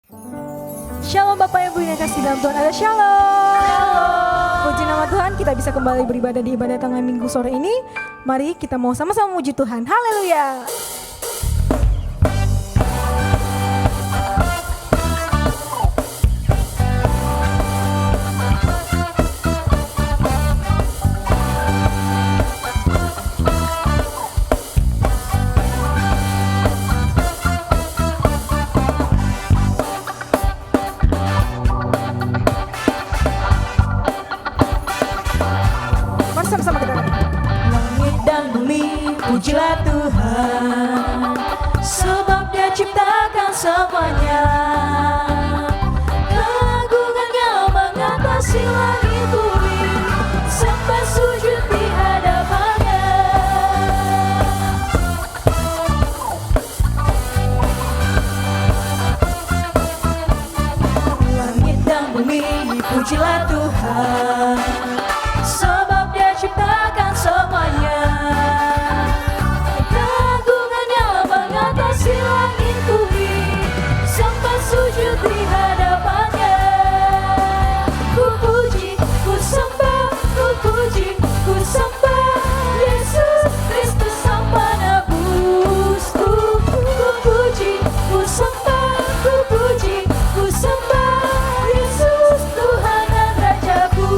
Shalom Bapak Ibu yang kasih dalam Tuhan, ada shalom. Puji nama Tuhan, kita bisa kembali beribadah di ibadah tengah minggu sore ini. Mari kita mau sama-sama memuji Tuhan. Haleluya. Pujilah Tuhan, sebab Dia ciptakan semuanya. Keagungannya mengatasi langit bumi, sampai sujud di hadapannya. Langit dan bumi, pujilah Tuhan, sebab Dia ciptakan semuanya. Langit bumi sampai sujud di hadapannya. Ku puji, ku sembah, ku puji, ku sembah Yesus Kristus Sang Penebusku. Ku puji, ku sembah, ku puji, ku sembah Yesus Tuhan dan Rajaku.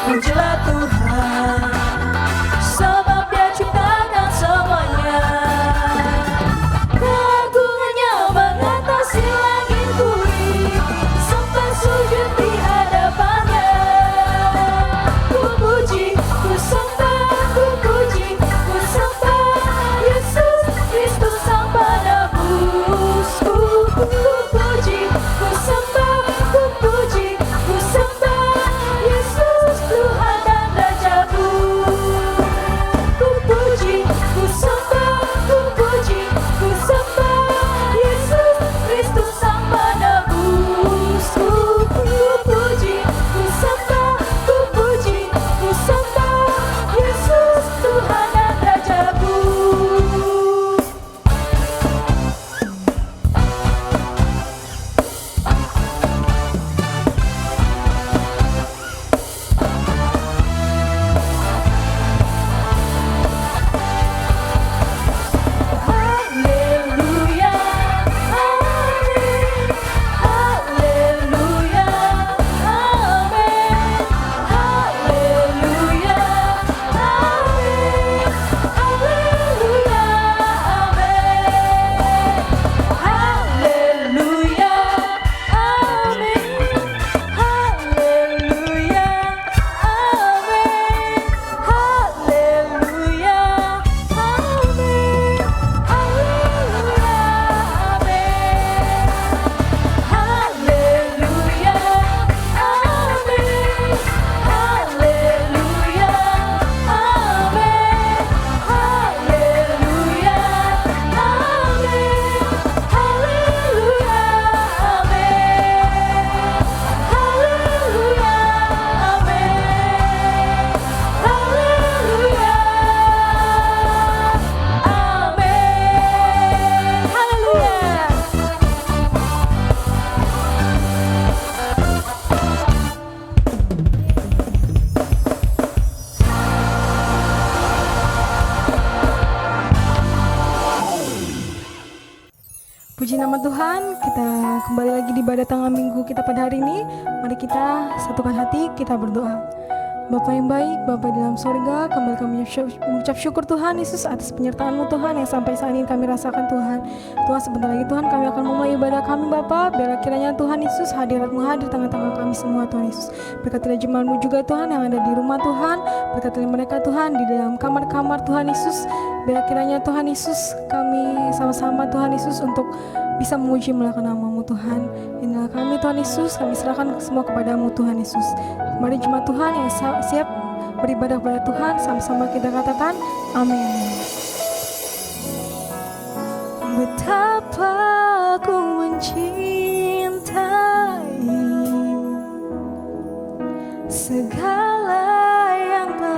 Pujilah Tuhan, sebab Dia ciptakan semuanya. Keagungannya mengatasi langit bumi, sampai sujud di hadapannya. Ku puji, ku sembah, ku puji, ku sembah Yesus Kristus Sang Penebusku. Ku puji, ku sembah, ku puji, ku sembah Yesus Tuhan dan Rajaku. Ku puji, ku sembah, ku puji, ku sembah Yesus Kristus Sang Penebusku. Ku puji, ku sembah, ku puji, ku sembah Yesus Tuhan dan Rajaku. Haleluya, amin. Haleluya, amin. Haleluya, amin. Haleluya, amin. Haleluya, amin. Haleluya, amin. Haleluya, amin. Haleluya, amin. Haleluya, amin. Haleluya, amin. Haleluya, amin. Haleluya, amin. Haleluya, amin. Haleluya. Puji nama Tuhan, kita kembali lagi di ibadah tengah minggu kita pada hari ini. Mari kita satukan hati, kita berdoa. Bapa yang baik, Bapa di dalam sorga, kembali kami mengucap syukur Tuhan Yesus atas penyertaan-Mu Tuhan yang sampai saat ini kami rasakan Tuhan. Tuhan, sebentar lagi Tuhan kami akan memulai ibadah kami Bapa. Biarlah kiranya Tuhan Yesus hadirat-Mu hadir tengah-tengah kami semua Tuhan Yesus. Berkatilah jemaat-Mu juga Tuhan yang ada di rumah Tuhan. Berkatilah mereka Tuhan di dalam kamar-kamar Tuhan Yesus. Biarlah kiranya Tuhan Yesus kami sama-sama Tuhan Yesus untuk bisa memuji melakukan nama-Mu Tuhan. Inilah kami Tuhan Yesus, kami serahkan semua kepada-Mu Tuhan Yesus. Mari jemaat Tuhan yang siap beribadah kepada Tuhan, sama-sama kita katakan amin. Betapa ku mencintai segala yang telah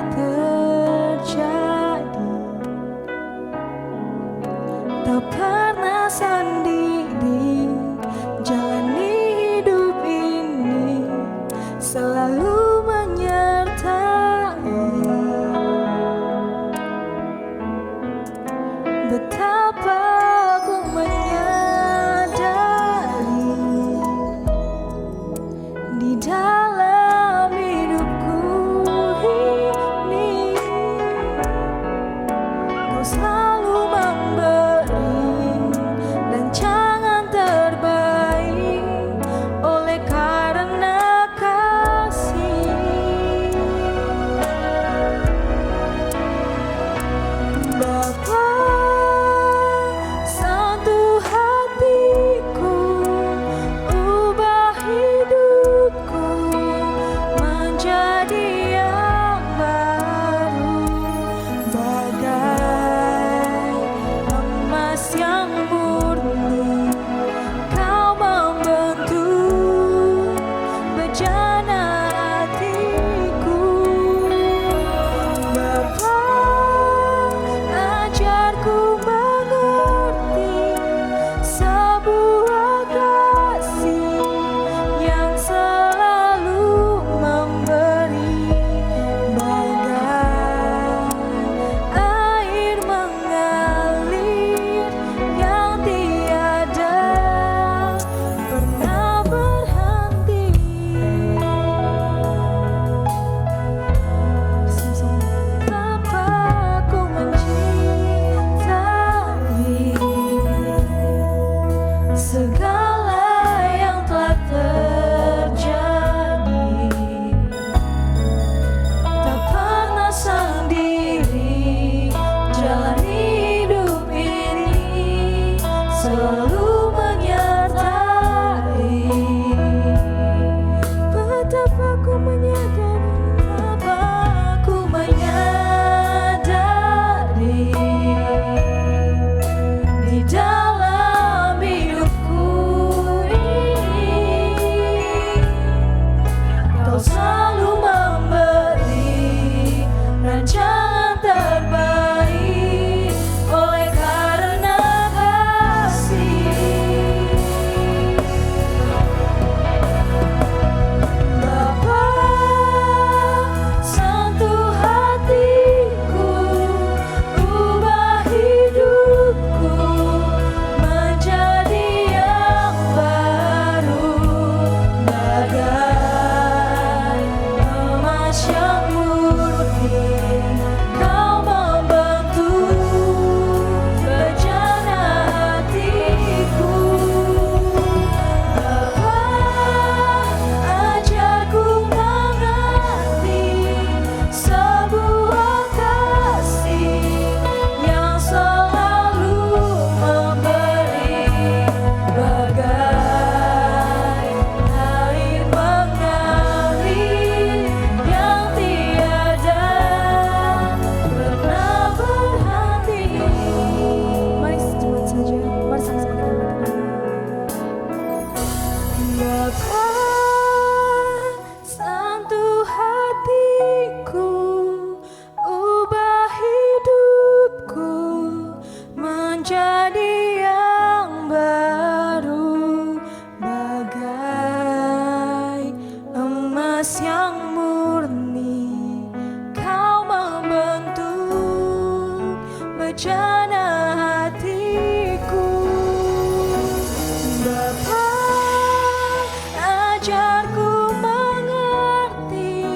ajarku mengerti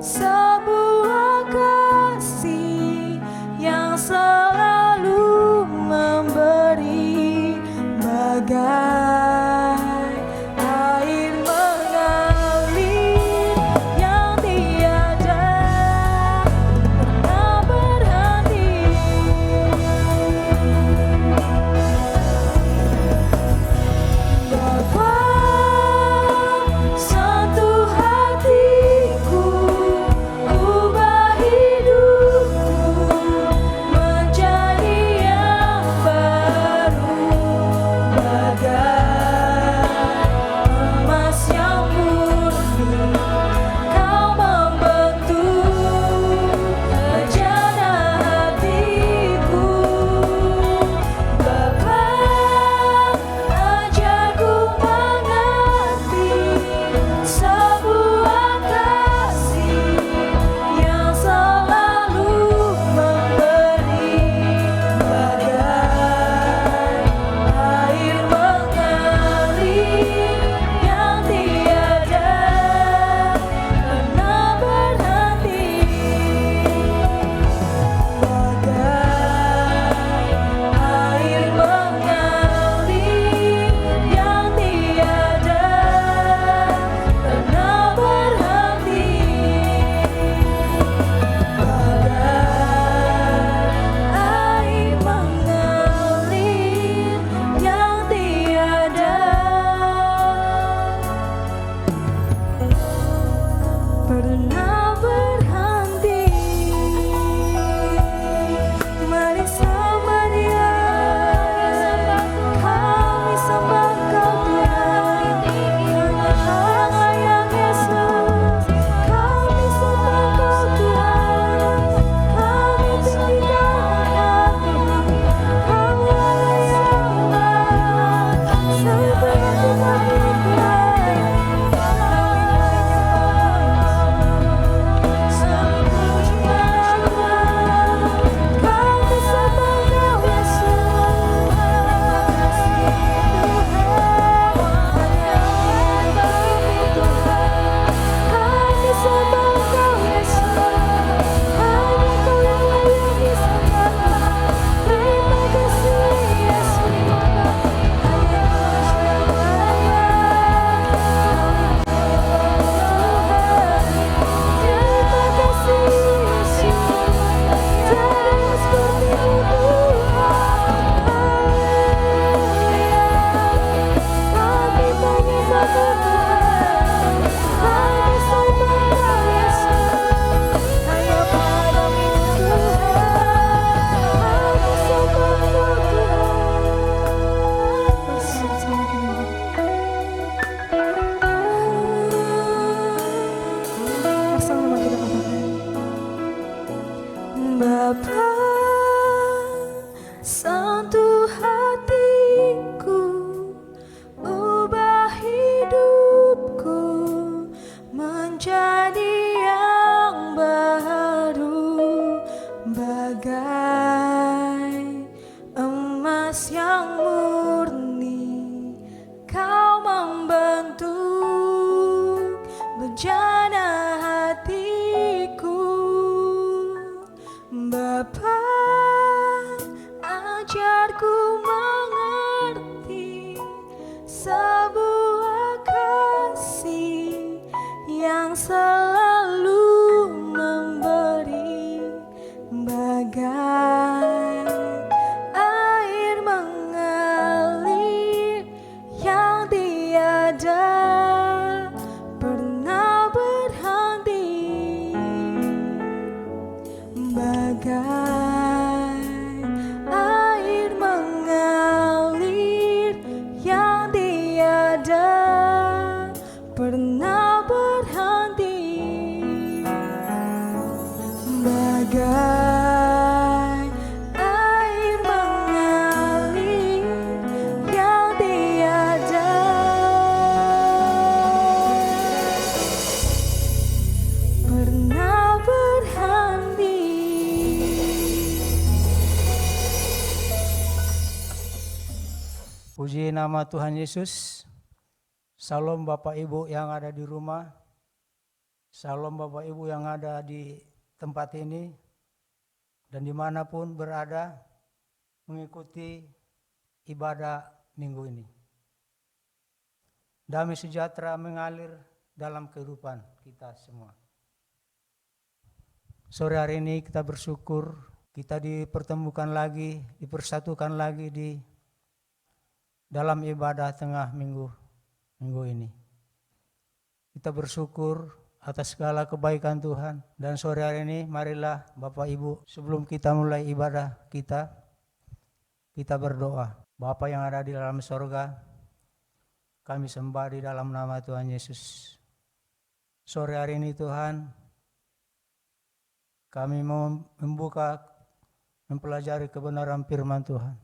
sebuah kasih yang selalu memberi bagai air mengalir yang tiada pernah berhenti. Bapa, sentuh hatiku, ubah hidupku menjadi yang baru, bagai emas yang murni. Kau membentuk rencana hatiku. Bapa, ajarku mengerti sebuah kasih yang selalu memberi bagai air mengalir yang tiada pernah berhenti, bagai air mengalir yang tiada pernah berhenti, bagai air mengalir yang tiada pernah berhenti. Mari sembah Dia, kami sembah Kau Tuhan, hanya yang Yesus. Kami sembah Kau Tuhan, kami tinggikan Kau, Kau Allah yang baik, seperti kami Tuhan. Bapa, sentuh hatiku, ubah hidupku menjadi yang baru, bagai emas yang murni. Kau membentuk bejana hatiku. Bapa, ajarku mengerti sebuah kasih yang selalu memberi bagai air mengalir yang tiada pernah berhenti, bagai air mengalir yang tiada pernah berhenti, bagai air mengalir yang tiada pernah berhenti. Puji nama Tuhan Yesus. Salam Bapak Ibu yang ada di rumah. Salam Bapak Ibu yang ada di tempat ini dan dimanapun berada mengikuti ibadah minggu ini. Damai sejahtera mengalir dalam kehidupan kita semua. Sore hari ini kita bersyukur kita dipertemukan lagi, dipersatukan lagi di dalam ibadah tengah minggu ini. Kita bersyukur atas segala kebaikan Tuhan. Dan sore hari ini marilah Bapak Ibu, sebelum kita mulai ibadah kita berdoa. Bapa yang ada di dalam sorga, kami sembah di dalam nama Tuhan Yesus. Sore hari ini Tuhan, kami mau mempelajari kebenaran firman Tuhan.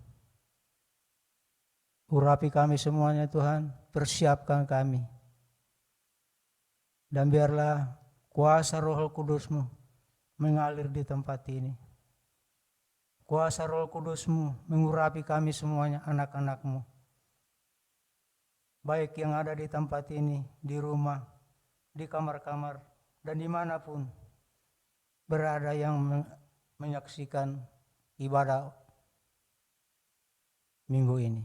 Urapi kami semuanya Tuhan, persiapkan kami. Dan biarlah kuasa Roh Kudus-Mu mengalir di tempat ini. Kuasa Roh Kudus-Mu mengurapi kami semuanya, anak-anak-Mu. Baik yang ada di tempat ini, di rumah, di kamar-kamar, dan dimanapun berada yang menyaksikan ibadah minggu ini.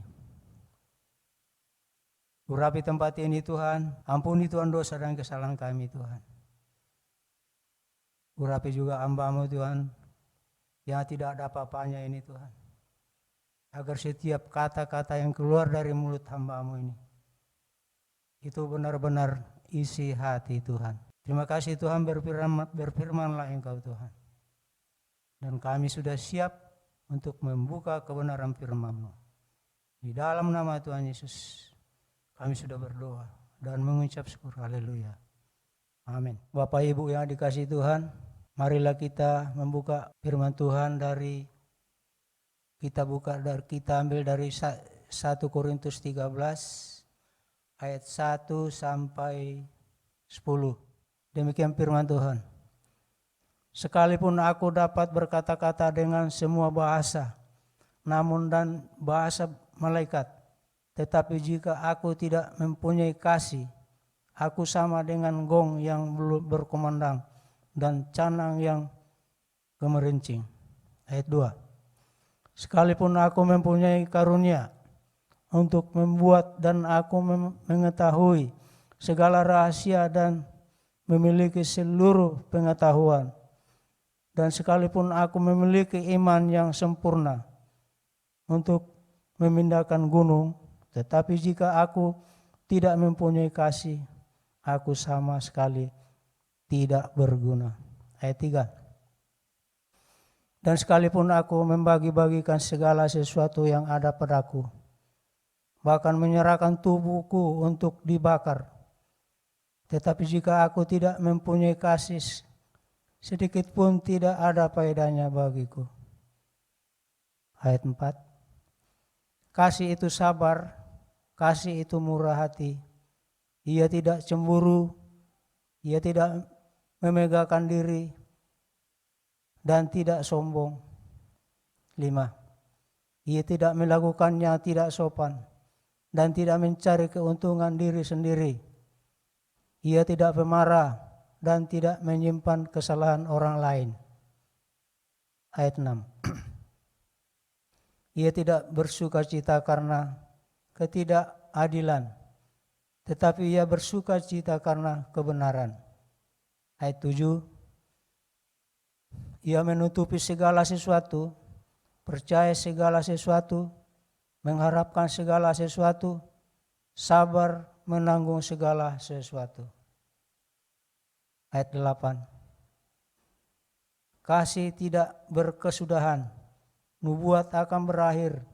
Urapi tempat ini Tuhan, ampuni Tuhan dosa dan kesalahan kami Tuhan. Urapi juga hamba-Mu Tuhan, yang tidak ada apa-apanya ini Tuhan. Agar setiap kata-kata yang keluar dari mulut hamba-Mu ini, itu benar-benar isi hati Tuhan. Terima kasih Tuhan, berfirmanlah Engkau Tuhan. Dan kami sudah siap untuk membuka kebenaran firman-Mu. Di dalam nama Tuhan Yesus, kami sudah berdoa dan mengucap syukur. Haleluya. Amin. Bapak Ibu yang dikasihi Tuhan, marilah kita membuka firman Tuhan kita ambil dari 1 Korintus 13 ayat 1 sampai 10. Demikian firman Tuhan. Sekalipun aku dapat berkata-kata dengan semua bahasa, namun dan bahasa malaikat, tetapi jika aku tidak mempunyai kasih, aku sama dengan gong yang berkumandang dan canang yang gemerincing. Ayat 2. Sekalipun aku mempunyai karunia untuk membuat dan aku mengetahui segala rahasia dan memiliki seluruh pengetahuan, dan sekalipun aku memiliki iman yang sempurna untuk memindahkan gunung, tetapi jika aku tidak mempunyai kasih, aku sama sekali tidak berguna. Ayat 3. Dan sekalipun aku membagi-bagikan segala sesuatu yang ada padaku, bahkan menyerahkan tubuhku untuk dibakar, tetapi jika aku tidak mempunyai kasih, sedikit pun tidak ada faedahnya bagiku. Ayat 4. Kasih itu sabar, kasih itu murah hati, ia tidak cemburu, ia tidak memegahkan diri, dan tidak sombong. 5. Ia tidak melakukannya tidak sopan, dan tidak mencari keuntungan diri sendiri. Ia tidak pemarah, dan tidak menyimpan kesalahan orang lain. Ayat 6. Ia tidak bersuka cita karena ketidakadilan, tetapi ia bersuka cita karena kebenaran. Ayat 7. Ia menutupi segala sesuatu, percaya segala sesuatu, mengharapkan segala sesuatu, sabar menanggung segala sesuatu. Ayat 8. Kasih tidak berkesudahan, nubuat akan berakhir,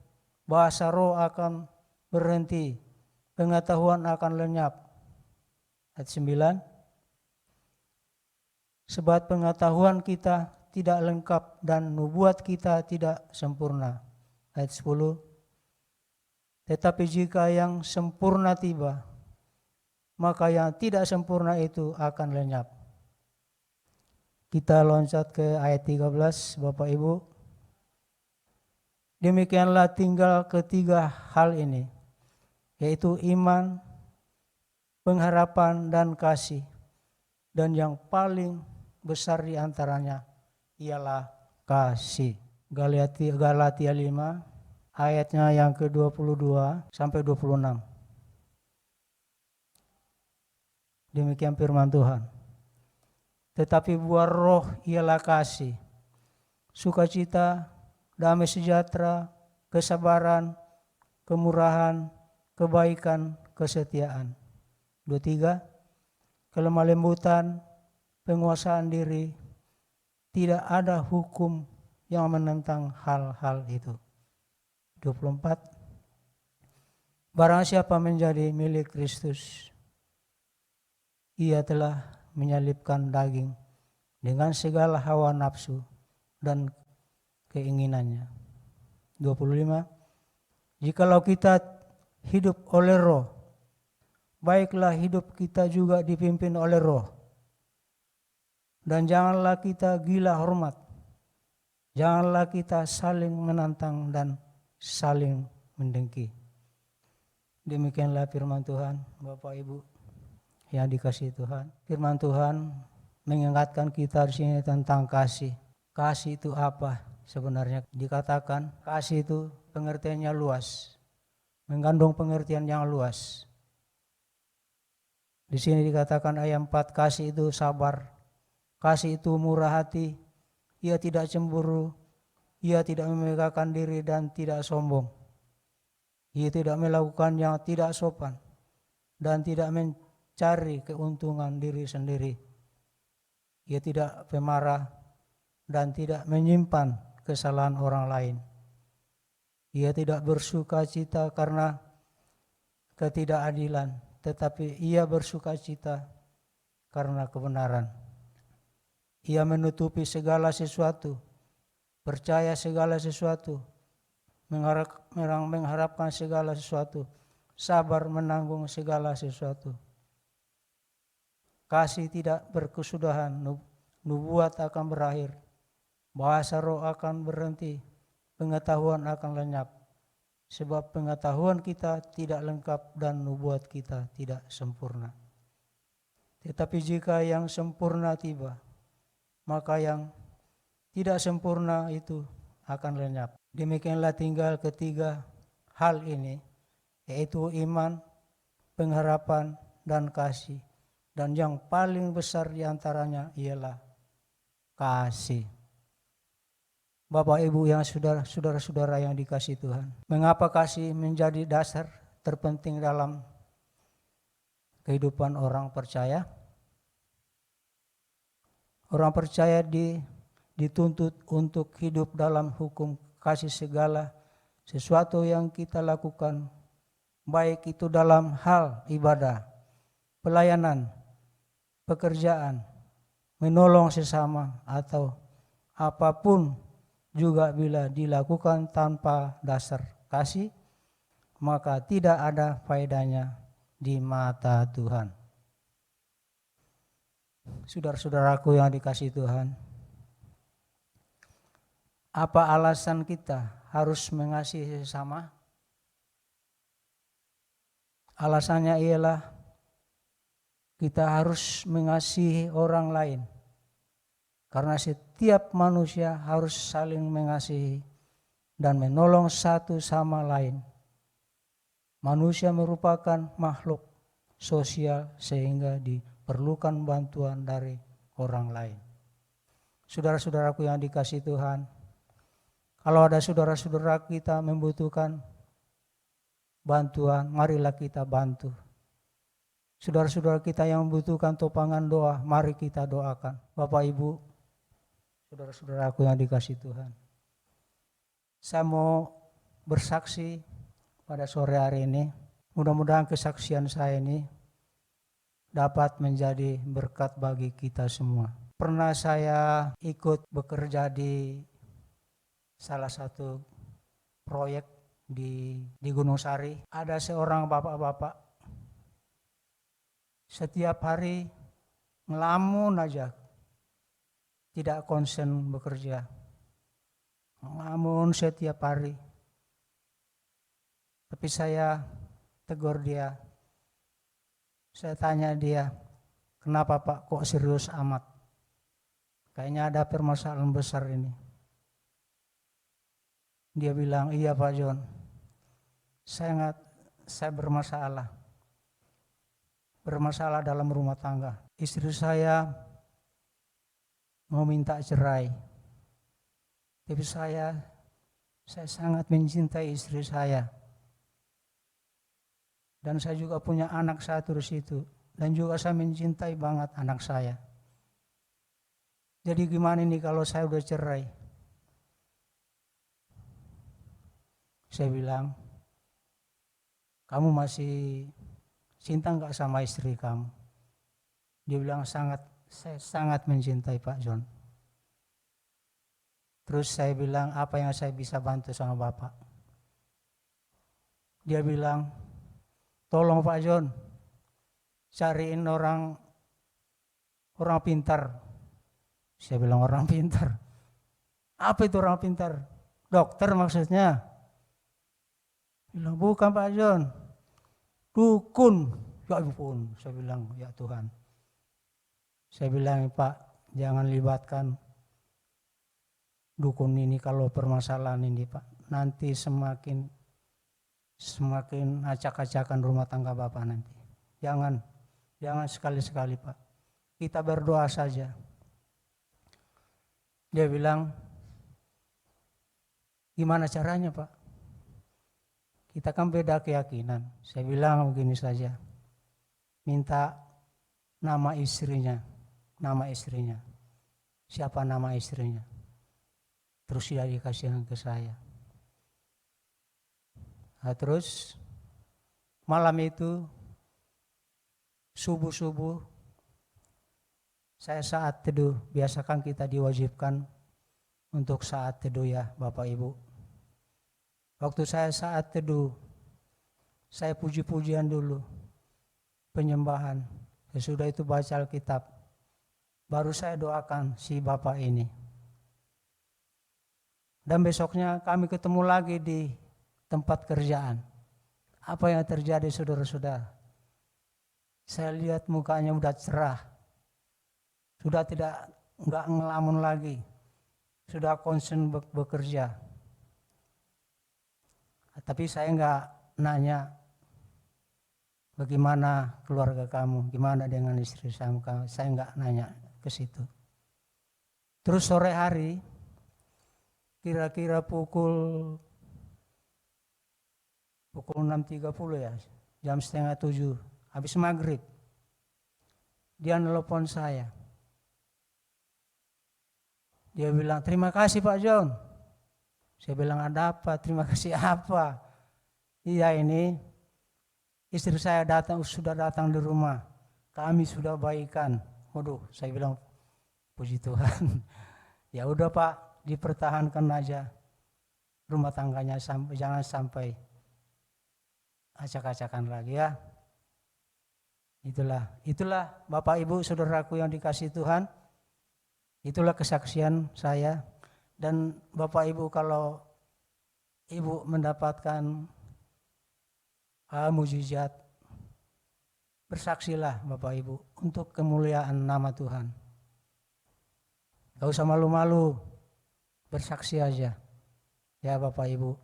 bahasa roh akan berhenti, pengetahuan akan lenyap. Ayat 9. Sebab pengetahuan kita tidak lengkap dan nubuat kita tidak sempurna. Ayat 10. Tetapi jika yang sempurna tiba, maka yang tidak sempurna itu akan lenyap. Kita loncat ke ayat 13, Bapak Ibu. Demikianlah tinggal ketiga hal ini, yaitu iman, pengharapan, dan kasih. Dan yang paling besar di antaranya ialah kasih. Galatia 5 ayatnya yang ke-22 sampai 26. Demikian firman Tuhan. Tetapi buah roh ialah kasih, sukacita, damai sejahtera, kesabaran, kemurahan, kebaikan, kesetiaan. 23. Kelemah lembutan, penguasaan diri. Tidak ada hukum yang menentang hal-hal itu. 24. Barang siapa menjadi milik Kristus, ia telah menyalibkan daging dengan segala hawa nafsu dan keinginannya. 25. Jikalau kita hidup oleh roh, baiklah hidup kita juga dipimpin oleh roh. Dan janganlah kita gila hormat. Janganlah kita saling menantang dan saling mendengki. Demikianlah firman Tuhan, Bapak Ibu yang dikasihi Tuhan. Firman Tuhan mengingatkan kita di sini tentang kasih. Kasih itu apa sebenarnya? Dikatakan kasih itu pengertiannya luas, mengandung pengertian yang luas. Di sini dikatakan ayat 4, kasih itu sabar, kasih itu murah hati, ia tidak cemburu, ia tidak memegahkan diri dan tidak sombong. Ia tidak melakukan yang tidak sopan dan tidak mencari keuntungan diri sendiri. Ia tidak pemarah dan tidak menyimpan kesalahan orang lain. Ia tidak bersuka cita karena ketidakadilan, tetapi ia bersuka cita karena kebenaran. Ia menutupi segala sesuatu, percaya segala sesuatu, mengharapkan segala sesuatu, sabar menanggung segala sesuatu. Kasih tidak berkesudahan, nubuat akan berakhir, bahasa roh akan berhenti, pengetahuan akan lenyap. Sebab pengetahuan kita tidak lengkap dan nubuat kita tidak sempurna. Tetapi jika yang sempurna tiba, maka yang tidak sempurna itu akan lenyap. Demikianlah tinggal ketiga hal ini, yaitu iman, pengharapan, dan kasih. Dan yang paling besar diantaranya ialah kasih. Bapak Ibu yang saudara-saudara yang dikasihi Tuhan. Mengapa kasih menjadi dasar terpenting dalam kehidupan orang percaya? Orang percaya dituntut untuk hidup dalam hukum kasih segala sesuatu yang kita lakukan, baik itu dalam hal ibadah, pelayanan, pekerjaan, menolong sesama, atau apapun juga bila dilakukan tanpa dasar kasih, maka tidak ada faedahnya di mata Tuhan. Saudara-saudaraku yang dikasihi Tuhan, apa alasan kita harus mengasihi sesama? Alasannya ialah kita harus mengasihi orang lain. Karena setiap manusia harus saling mengasihi dan menolong satu sama lain. Manusia merupakan makhluk sosial sehingga diperlukan bantuan dari orang lain. Saudara-saudaraku yang dikasihi Tuhan, kalau ada saudara-saudara kita membutuhkan bantuan, marilah kita bantu. Saudara-saudara kita yang membutuhkan topangan doa, mari kita doakan. Bapak Ibu, saudara-saudaraku yang dikasihi Tuhan, saya mau bersaksi pada sore hari ini. Mudah-mudahan kesaksian saya ini dapat menjadi berkat bagi kita semua. Pernah saya ikut bekerja di salah satu proyek di Gunung Sari. Ada seorang bapak-bapak setiap hari ngelamun aja, tidak konsen bekerja, ngelamun setiap hari. Tapi saya tegur dia, Saya tanya dia, kenapa Pak kok serius amat? Kayaknya ada permasalahan besar ini. Dia bilang, iya Pak John, saya bermasalah. Bermasalah dalam rumah tangga. Istri saya mau minta cerai. Tapi saya sangat mencintai istri saya. Dan saya juga punya anak satu di situ. Dan juga saya mencintai banget anak saya. Jadi gimana nih kalau saya udah cerai? Saya bilang, kamu masih cinta nggak sama istri kamu? Dia bilang, saya sangat mencintai Pak John. Terus saya bilang, apa yang saya bisa bantu sama Bapak? Dia bilang, tolong Pak John, cariin orang pintar. Saya bilang, orang pintar? Apa itu orang pintar? Dokter maksudnya? Bilang, bukan Pak John, dukun. Ya ampun, saya bilang, ya Tuhan. Saya bilang, Pak, jangan libatkan dukun ini kalau permasalahan ini Pak. Nanti semakin acak-acakan rumah tangga Bapak nanti. Jangan sekali-sekali Pak. Kita berdoa saja. Dia bilang, gimana caranya Pak? Kita kan beda keyakinan. Saya bilang begini saja. Minta nama istrinya. Siapa nama istrinya? Terus dia dikasihkan ke saya. Nah, terus malam itu subuh-subuh saya saat teduh. Biasakan kita diwajibkan untuk saat teduh ya Bapak Ibu. Waktu saya saat teduh, saya puji-pujian dulu, penyembahan. Sesudah itu baca Alkitab. Baru saya doakan si Bapak ini. Dan besoknya kami ketemu lagi di tempat kerjaan. Apa yang terjadi saudara-saudara? Saya lihat mukanya udah cerah. Sudah enggak ngelamun lagi. Sudah konsen bekerja. Tapi saya enggak nanya bagaimana keluarga kamu, gimana dengan istri kamu. Saya enggak nanya ke situ. Terus sore hari, kira-kira pukul 6.30 ya, jam 6:30, habis maghrib. Dia nelpon saya. Dia bilang, terima kasih Pak John. Saya bilang, ada apa? Terima kasih apa? Iya ini, istri saya sudah datang di rumah. Kami sudah baikan. Waduh, saya bilang, puji Tuhan. Ya udah Pak, dipertahankan aja rumah tangganya, jangan sampai acak-acakan lagi ya. Itulah Bapak Ibu saudaraku yang dikasihi Tuhan. Itulah kesaksian saya. Dan Bapak Ibu, kalau Ibu mendapatkan mujizat, bersaksilah Bapak Ibu untuk kemuliaan nama Tuhan. Gak usah malu-malu, bersaksi aja ya Bapak Ibu.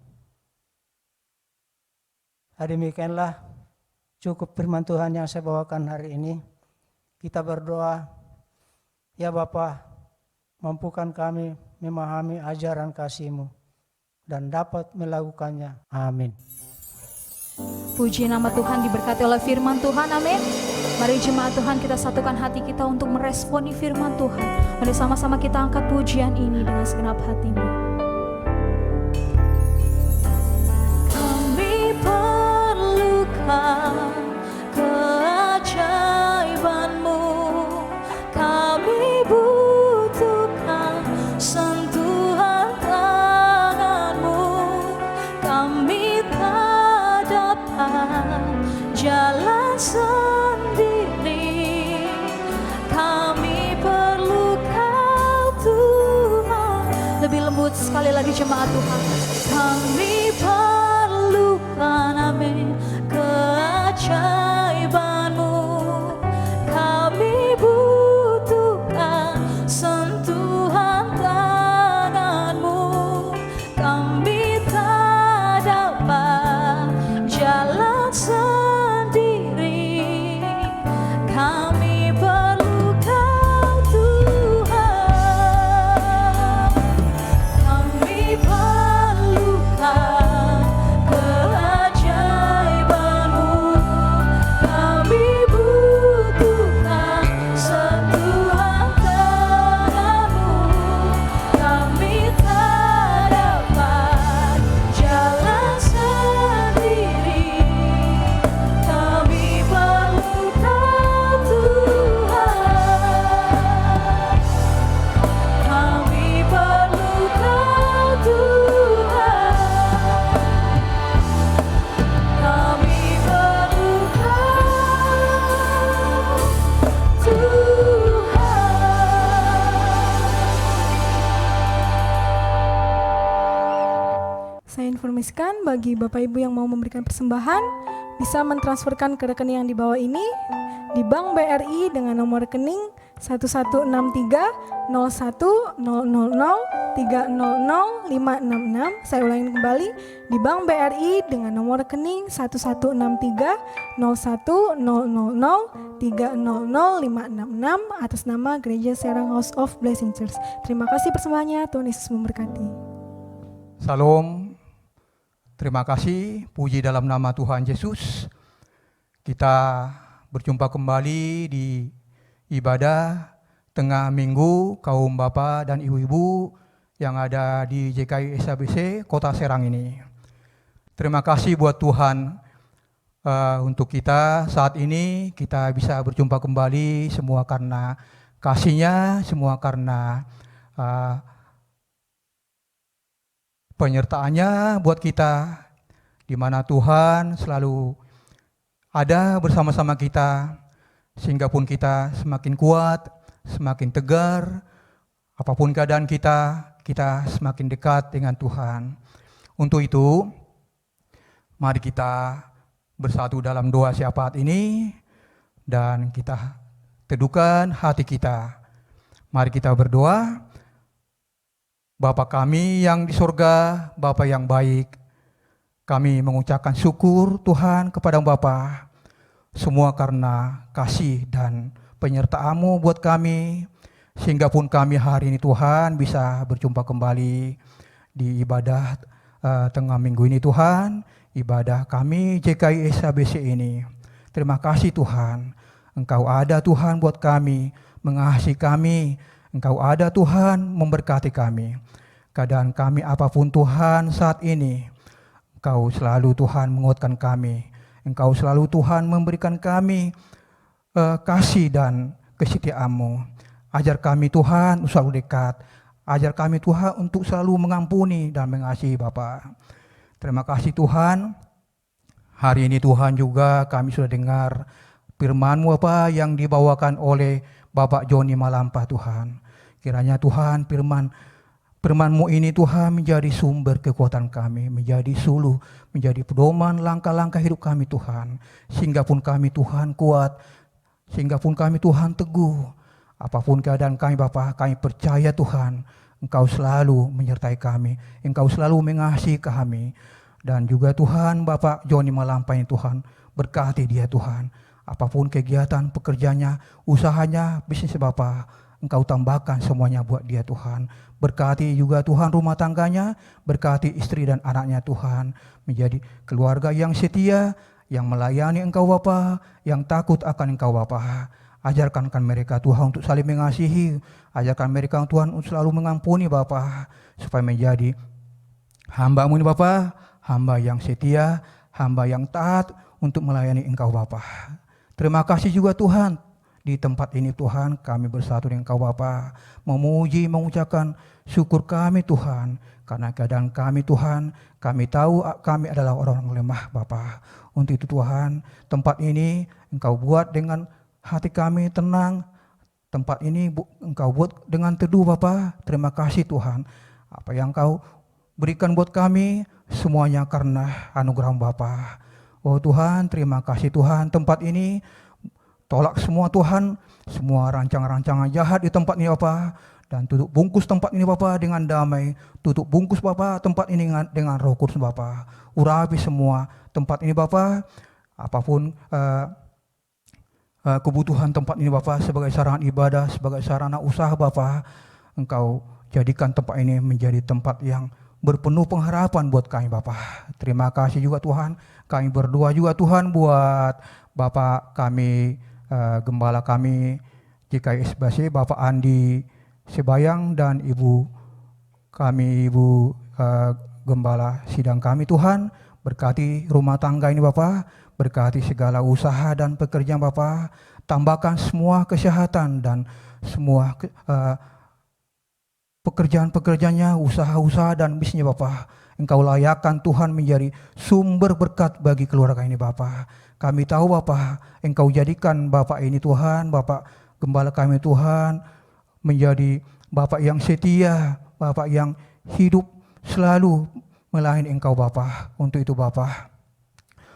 Demikianlah cukup firman Tuhan yang saya bawakan hari ini. Kita berdoa, ya Bapa, mampukan kami memahami ajaran kasih-Mu dan dapat melakukannya. Amin. Puji nama Tuhan, diberkati oleh firman Tuhan, amin. Mari jemaat Tuhan, kita satukan hati kita untuk meresponi firman Tuhan. Mari sama-sama kita angkat pujian ini dengan segenap hatimu. Kami perlukan keajaiban-Mu, kami butuhkan sentuhan tangan-Mu, kami tak dapat jalan sendiri, kami perlu Kau Tuhan. Lebih lembut sekali lagi jemaat Tuhan. Kami perlukan, amin, keajaiban-Mu, tuliskan. Bagi Bapak Ibu yang mau memberikan persembahan, bisa mentransferkan ke rekening yang di bawah ini di Bank BRI dengan nomor rekening 11630100300566. Saya ulangi kembali, di Bank BRI dengan nomor rekening 11630100300566 atas nama Gereja Serang House of Blessing Church. Terima kasih persembahannya, Tuhan Yesus memberkati. Salam, terima kasih, puji dalam nama Tuhan Yesus. Kita berjumpa kembali di ibadah tengah minggu kaum bapak dan ibu-ibu yang ada di JKI SABC Kota Serang ini. Terima kasih buat Tuhan untuk kita saat ini kita bisa berjumpa kembali, semua karena kasih-Nya, semua karena penyertaan-Nya buat kita, di mana Tuhan selalu ada bersama-sama kita, sehingga pun kita semakin kuat, semakin tegar, apapun keadaan kita semakin dekat dengan Tuhan. Untuk itu, mari kita bersatu dalam doa syafaat ini, dan kita teduhkan hati kita. Mari kita berdoa. Bapa kami yang di surga, Bapa yang baik, kami mengucapkan syukur Tuhan kepada Bapa, semua karena kasih dan penyertaan-Mu buat kami, sehingga pun kami hari ini Tuhan bisa berjumpa kembali di ibadah tengah minggu ini Tuhan, ibadah kami JKI SABC ini. Terima kasih Tuhan, Engkau ada Tuhan buat kami, mengasihi kami, Engkau ada Tuhan memberkati kami. Keadaan kami apapun Tuhan saat ini, Engkau selalu Tuhan menguatkan kami. Engkau selalu Tuhan memberikan kami kasih dan kesetiaan-Mu. Ajar kami Tuhan selalu dekat. Ajar kami Tuhan untuk selalu mengampuni dan mengasihi Bapa. Terima kasih Tuhan. Hari ini Tuhan juga kami sudah dengar firman-Mu Bapa yang dibawakan oleh Bapak Joni Malampah Tuhan. Kiranya Tuhan firman-Mu ini Tuhan menjadi sumber kekuatan kami, menjadi suluh, menjadi pedoman langkah-langkah hidup kami Tuhan. Sehingga pun kami Tuhan kuat, sehingga pun kami Tuhan teguh. Apapun keadaan kami Bapa, kami percaya Tuhan, Engkau selalu menyertai kami, Engkau selalu mengasihi kami. Dan juga Tuhan Bapak Joni Malampah ini Tuhan, berkati dia Tuhan. Apapun kegiatan, pekerjaannya, usahanya, bisnis Bapa, Engkau tambahkan semuanya buat dia Tuhan. Berkati juga Tuhan rumah tangganya, berkati istri dan anaknya Tuhan, menjadi keluarga yang setia, yang melayani Engkau Bapa, yang takut akan Engkau Bapa. Ajarkan mereka Tuhan untuk saling mengasihi, ajarkan mereka Tuhan untuk selalu mengampuni Bapa, supaya menjadi hamba-Mu ini Bapa, hamba yang setia, hamba yang taat untuk melayani Engkau Bapa. Terima kasih juga Tuhan. Di tempat ini Tuhan kami bersatu dengan Engkau Bapa, memuji, mengucapkan syukur kami Tuhan, karena keadaan kami Tuhan, kami tahu kami adalah orang lemah Bapa. Untuk itu Tuhan, tempat ini Engkau buat dengan hati kami tenang, tempat ini Engkau buat dengan teduh Bapa. Terima kasih Tuhan, apa yang Engkau berikan buat kami semuanya karena anugerah Bapa. Oh Tuhan, terima kasih Tuhan, tempat ini tolak semua Tuhan, semua rancangan-rancangan jahat di tempat ini Bapa, dan tutup bungkus tempat ini Bapa dengan damai, tutup bungkus Bapa tempat ini dengan Roh Kudus Bapa. Urapi semua tempat ini Bapa, apapun kebutuhan tempat ini Bapa, sebagai sarana ibadah, sebagai sarana usaha Bapa, Engkau jadikan tempat ini menjadi tempat yang berpenuh pengharapan buat kami Bapa. Terima kasih juga Tuhan, kami berdoa juga Tuhan buat Bapak kami, Gembala kami JKI SABC, Bapak Andi Sebayang, dan Ibu kami, Ibu Gembala sidang kami Tuhan. Berkati rumah tangga ini Bapak, berkati segala usaha dan pekerjaan Bapak, tambahkan semua kesehatan dan semua pekerjaan-pekerjaannya, usaha-usaha dan bisnisnya Bapak. Engkau layakkan Tuhan menjadi sumber berkat bagi keluarga ini Bapak. Kami tahu Bapak, Engkau jadikan Bapak ini Tuhan, Bapak Gembala kami Tuhan, menjadi Bapak yang setia, Bapak yang hidup selalu melain Engkau Bapa. Untuk itu Bapa,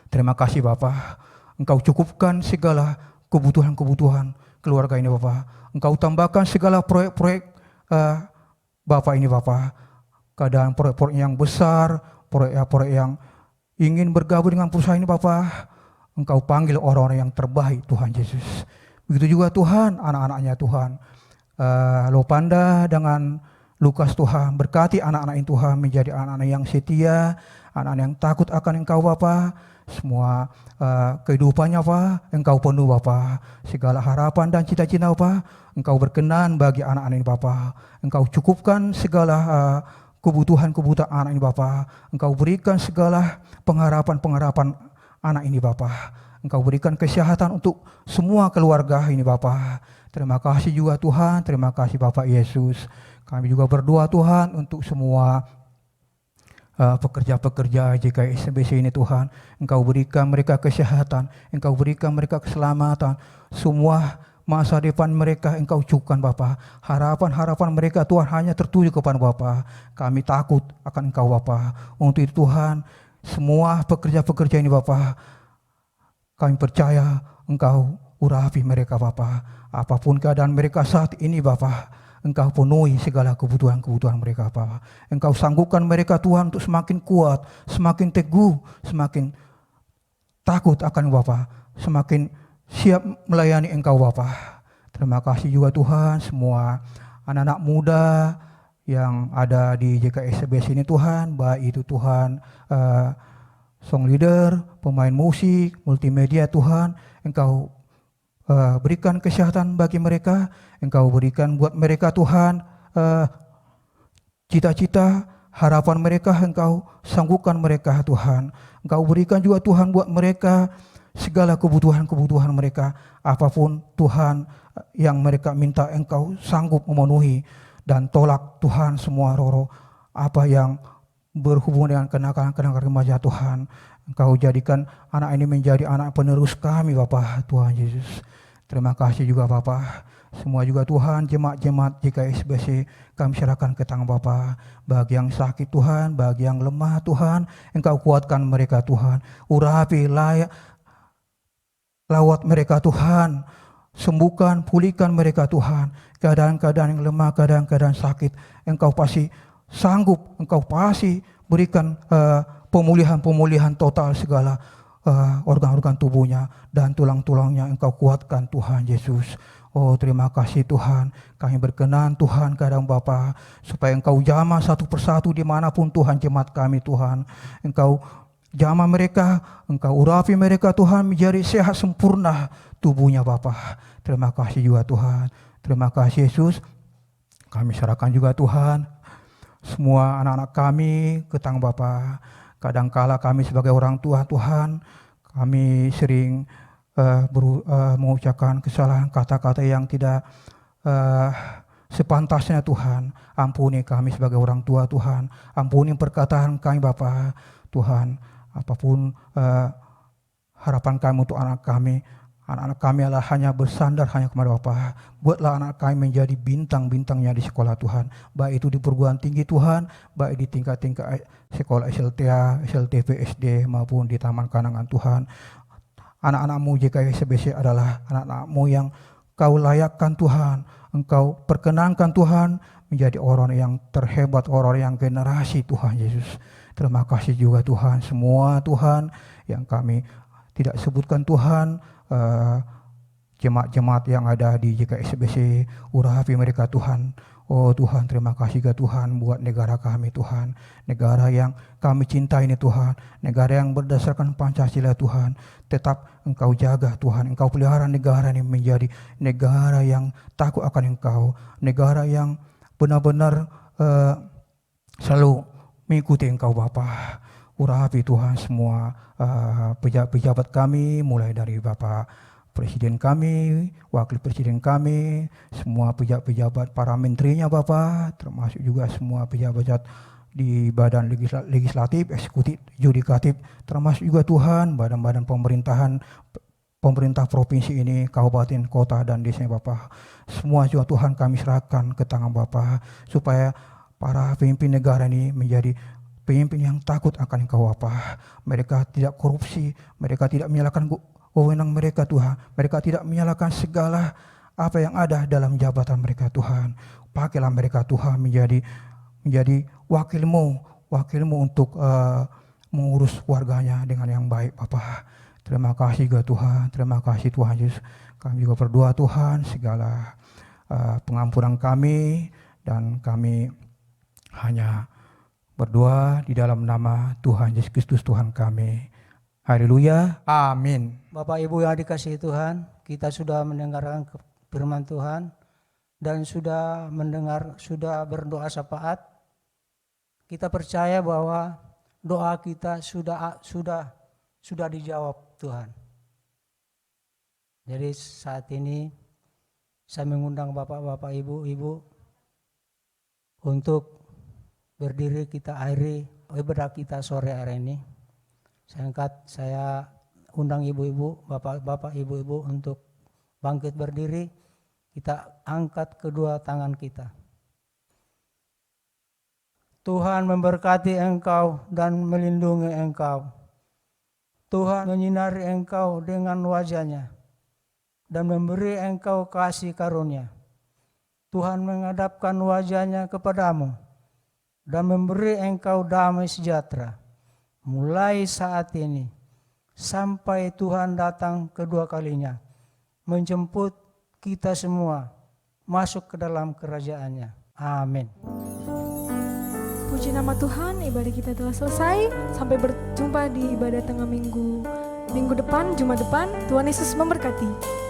terima kasih Bapa. Engkau cukupkan segala kebutuhan-kebutuhan keluarga ini Bapa. Engkau tambahkan segala proyek-proyek Bapa ini Bapa. Keadaan proyek-proyek yang besar, proyek-proyek yang ingin bergabung dengan perusahaan ini Bapa. Engkau panggil orang-orang yang terbaik Tuhan Yesus. Begitu juga Tuhan anak-anaknya Tuhan. Lopanda dengan Lukas Tuhan, berkati anak-anak ini Tuhan menjadi anak-anak yang setia, anak-anak yang takut akan Engkau Bapa. Semua kehidupannya Bapa, Engkau penuh Bapa. Segala harapan dan cita-cita Bapa, Engkau berkenan bagi anak-anak ini Bapa. Engkau cukupkan segala kebutuhan-kebutuhan anak ini Bapa. Engkau berikan segala pengharapan-pengharapan anak ini Bapa. Engkau berikan kesehatan untuk semua keluarga ini Bapa. Terima kasih juga Tuhan, terima kasih Bapak Yesus. Kami juga berdoa Tuhan untuk semua pekerja-pekerja JKI SBC ini Tuhan. Engkau berikan mereka kesehatan, Engkau berikan mereka keselamatan. Semua masa depan mereka Engkau cukupkan Bapa. Harapan-harapan mereka Tuhan hanya tertuju kepada Bapa. Kami takut akan Engkau Bapa. Untuk itu Tuhan, semua pekerja-pekerja ini Bapa, kami percaya Engkau urapi mereka Bapa. Apapun keadaan mereka saat ini Bapa, Engkau penuhi segala kebutuhan-kebutuhan mereka Bapa. Engkau sanggupkan mereka Tuhan untuk semakin kuat, semakin teguh, semakin takut akan Bapa, semakin siap melayani Engkau Bapa. Terima kasih juga Tuhan semua anak-anak muda yang ada di JKSBS ini Tuhan, baik itu Tuhan song leader, pemain musik, multimedia Tuhan, Engkau berikan kesehatan bagi mereka, Engkau berikan buat mereka Tuhan cita-cita, harapan mereka, Engkau sanggupkan mereka Tuhan. Engkau berikan juga Tuhan buat mereka segala kebutuhan-kebutuhan mereka, apapun Tuhan yang mereka minta Engkau sanggup memenuhi. Dan tolak Tuhan semua roh-roh apa yang berhubungan dengan kenakalan-kenakalan remaja Tuhan. Engkau jadikan anak ini menjadi anak penerus kami Bapa Tuhan Yesus. Terima kasih juga Bapa. Semua juga Tuhan jemaat-jemaat JKSBC kami serahkan ke tangan Bapa. Bagi yang sakit Tuhan, bagi yang lemah Tuhan, Engkau kuatkan mereka Tuhan. Urapi layak lawat mereka Tuhan. Sembuhkan, pulihkan mereka Tuhan. Keadaan-keadaan yang lemah, keadaan-keadaan sakit, Engkau pasti sanggup, Engkau pasti berikan pemulihan-pemulihan total segala organ-organ tubuhnya dan tulang-tulangnya Engkau kuatkan Tuhan Yesus. Oh terima kasih Tuhan, kami berkenan Tuhan keadaan Bapa supaya Engkau jamah satu persatu dimanapun Tuhan jemaat kami Tuhan. Engkau jamah mereka, Engkau urapi mereka Tuhan menjadi sehat sempurna tubuhnya Bapa. Terima kasih juga Tuhan, terima kasih Yesus. Kami serahkan juga Tuhan semua anak-anak kami ke tangan Bapa. Kadangkala kami sebagai orang tua Tuhan, kami sering mengucapkan kesalahan kata-kata yang tidak sepantasnya Tuhan. Ampuni kami sebagai orang tua Tuhan, ampuni perkataan kami Bapa. Tuhan, apapun harapan kami untuk anak kami adalah hanya bersandar hanya kepada Bapa. Buatlah anak kami menjadi bintang-bintangnya di sekolah Tuhan. Baik itu di perguruan tinggi Tuhan, baik di tingkat-tingkat sekolah SLTA, SLTP, SD maupun di Taman Kanangan Tuhan. Anak-anakmu JKSBC adalah anak-anakmu yang Kau layakkan Tuhan. Engkau perkenankan Tuhan menjadi orang yang terhebat, orang yang generasi Tuhan Yesus. Terima kasih juga Tuhan, semua Tuhan yang kami tidak sebutkan Tuhan, jemaat-jemaat yang ada di JKSBC, urapi mereka Tuhan. Oh Tuhan, terima kasih juga Tuhan buat negara kami Tuhan. Negara yang kami cintai ini Tuhan. Negara yang berdasarkan Pancasila Tuhan. Tetap Engkau jaga Tuhan. Engkau pelihara negara ini menjadi negara yang takut akan Engkau. Negara yang benar-benar selalu mengikuti Engkau Bapa. Urapi Tuhan semua pejabat kami, mulai dari Bapak Presiden kami, Wakil Presiden kami, semua pejabat-pejabat para menterinya Bapak, termasuk juga semua pejabat di badan legislatif, eksekutif, yudikatif, termasuk juga Tuhan badan-badan pemerintahan, pemerintah provinsi ini, kabupaten, kota, dan desa Bapak. Semua juga Tuhan kami serahkan ke tangan Bapak, supaya para pemimpin negara ini menjadi pemimpin yang takut akan Engkau Bapa. Mereka tidak korupsi, mereka tidak menyalahkan wewenang mereka Tuhan. Mereka tidak menyalahkan segala apa yang ada dalam jabatan mereka Tuhan. Pakailah mereka Tuhan menjadi wakilmu untuk mengurus warganya dengan yang baik Bapa. Terima kasih Tuhan, terima kasih Tuhan Yesus. Kami juga berdoa Tuhan segala pengampunan kami, dan kami hanya berdoa di dalam nama Tuhan Yesus Kristus Tuhan kami. Haleluya, amin. Bapak Ibu yang dikasihi Tuhan, kita sudah mendengarkan firman Tuhan dan sudah berdoa syafaat. Kita percaya bahwa doa kita sudah dijawab Tuhan. Jadi saat ini saya mengundang Bapak-bapak, Ibu-ibu untuk berdiri, kita akhiri ibadah kita sore hari ini. Saya undang Ibu-ibu, Bapak-bapak, Ibu-ibu untuk bangkit berdiri. Kita angkat kedua tangan kita. Tuhan memberkati engkau dan melindungi engkau. Tuhan menyinari engkau dengan wajah-Nya dan memberi engkau kasih karunia. Tuhan menghadapkan wajah-Nya kepadamu dan memberi engkau damai sejahtera mulai saat ini sampai Tuhan datang kedua kalinya menjemput kita semua masuk ke dalam kerajaan-Nya. Amin. Puji nama Tuhan, ibadah kita telah selesai. Sampai berjumpa di ibadah tengah minggu depan, Jumat depan. Tuhan Yesus memberkati.